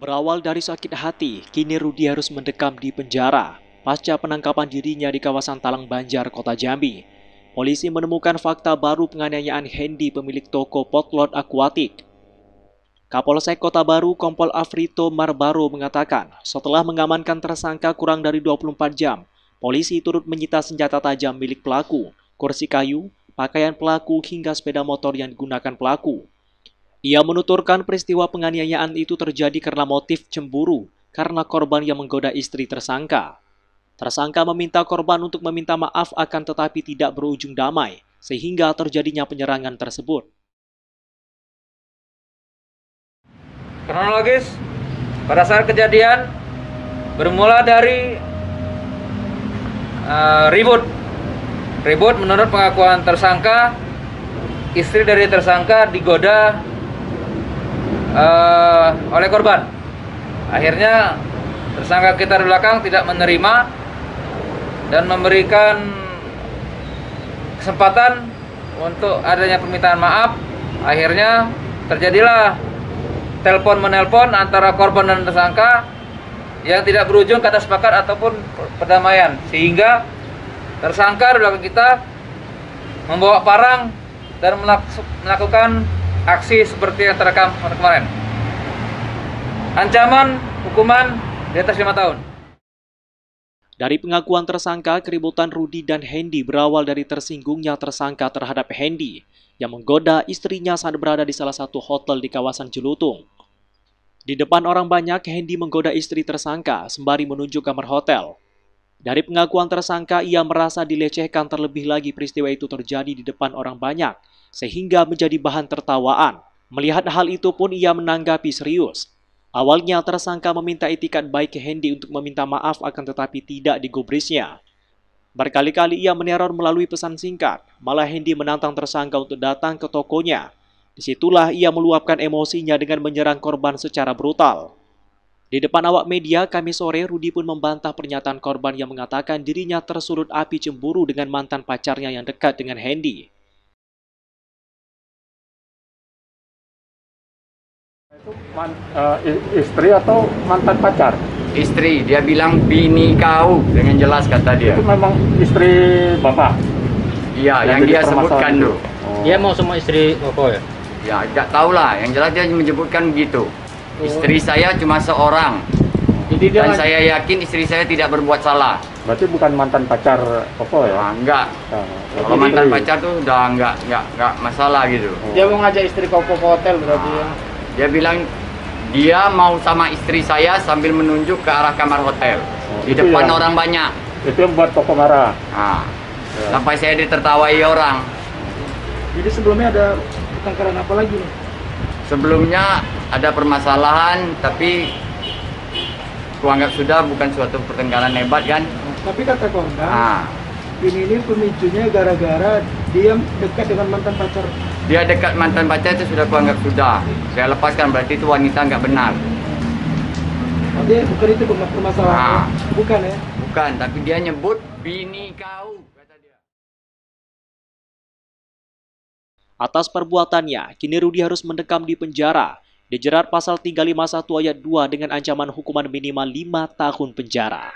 Berawal dari sakit hati, kini Rudi harus mendekam di penjara pasca penangkapan dirinya di kawasan Talang Banjar, Kota Jambi. Polisi menemukan fakta baru penganiayaan Hendy, pemilik toko potlot akuatik. Kapolsek Kota Baru Kompol Afrito Marbaro mengatakan, setelah mengamankan tersangka kurang dari 24 jam, polisi turut menyita senjata tajam milik pelaku, kursi kayu, pakaian pelaku hingga sepeda motor yang digunakan pelaku. Ia menuturkan peristiwa penganiayaan itu terjadi karena motif cemburu karena korban yang menggoda istri tersangka. Tersangka meminta korban untuk meminta maaf akan tetapi tidak berujung damai, sehingga terjadinya penyerangan tersebut. Kronologis, pada saat kejadian bermula dari ribut menurut pengakuan tersangka, istri dari tersangka digoda oleh korban. Akhirnya tersangka kita di belakang tidak menerima dan memberikan kesempatan untuk adanya permintaan maaf. Akhirnya terjadilah telepon-menelpon antara korban dan tersangka yang tidak berujung kata sepakat ataupun perdamaian, sehingga tersangka di belakang kita membawa parang dan melakukan aksi seperti yang terekam kemarin. Ancaman hukuman di atas 5 tahun. Dari pengakuan tersangka, keributan Rudi dan Hendy berawal dari tersinggungnya tersangka terhadap Hendy yang menggoda istrinya saat berada di salah satu hotel di kawasan Jelutung. Di depan orang banyak, Hendy menggoda istri tersangka sembari menuju kamar hotel. Dari pengakuan tersangka, ia merasa dilecehkan, terlebih lagi peristiwa itu terjadi di depan orang banyak, sehingga menjadi bahan tertawaan. Melihat hal itu pun ia menanggapi serius. Awalnya tersangka meminta itikat baik ke Hendy untuk meminta maaf, akan tetapi tidak digubrisnya. Berkali-kali ia meneror melalui pesan singkat, malah Hendy menantang tersangka untuk datang ke tokonya. Disitulah ia meluapkan emosinya dengan menyerang korban secara brutal. Di depan awak media Kamis sore, Rudi pun membantah pernyataan korban yang mengatakan dirinya tersulut api cemburu dengan mantan pacarnya yang dekat dengan Hendy. Itu istri atau mantan pacar? Istri, dia bilang bini kau, dengan jelas kata dia. Itu memang istri bapak? Iya, yang dia sebutkan tuh. Dia mau semua istri Koko ya? Ya, tidak tahu lah, yang jelas dia menyebutkan begitu. Istri saya cuma seorang. Jadi Dan saya yakin istri saya tidak berbuat salah. Berarti bukan mantan pacar Koko ya? Enggak. Nah, Kalau mantan pacar tuh udah enggak masalah gitu. Dia mau ngajak istri Koko ke hotel berarti ya? Dia bilang dia mau sama istri saya sambil menunjuk ke arah kamar hotel. Di depan orang banyak. Itu yang buat Koko marah? Nah, sampai saya ditertawai orang. Jadi sebelumnya ada pertengkaran apa lagi nih? Sebelumnya ada permasalahan, tapi kuanggap sudah bukan suatu pertengkaran hebat kan. Tapi kata korban, Nah, ini pemicunya gara-gara dia dekat dengan mantan pacar. dia dekat mantan pacar itu sudah kuanggap sudah. Saya lepaskan, berarti itu wanita nggak benar. Dia bukan itu permasalahan, bukan ya? Bukan, tapi dia nyebut bini kau, kata dia. Atas perbuatannya, kini Rudi harus mendekam di penjara, dijerat pasal 351 ayat 2 dengan ancaman hukuman minimal 5 tahun penjara.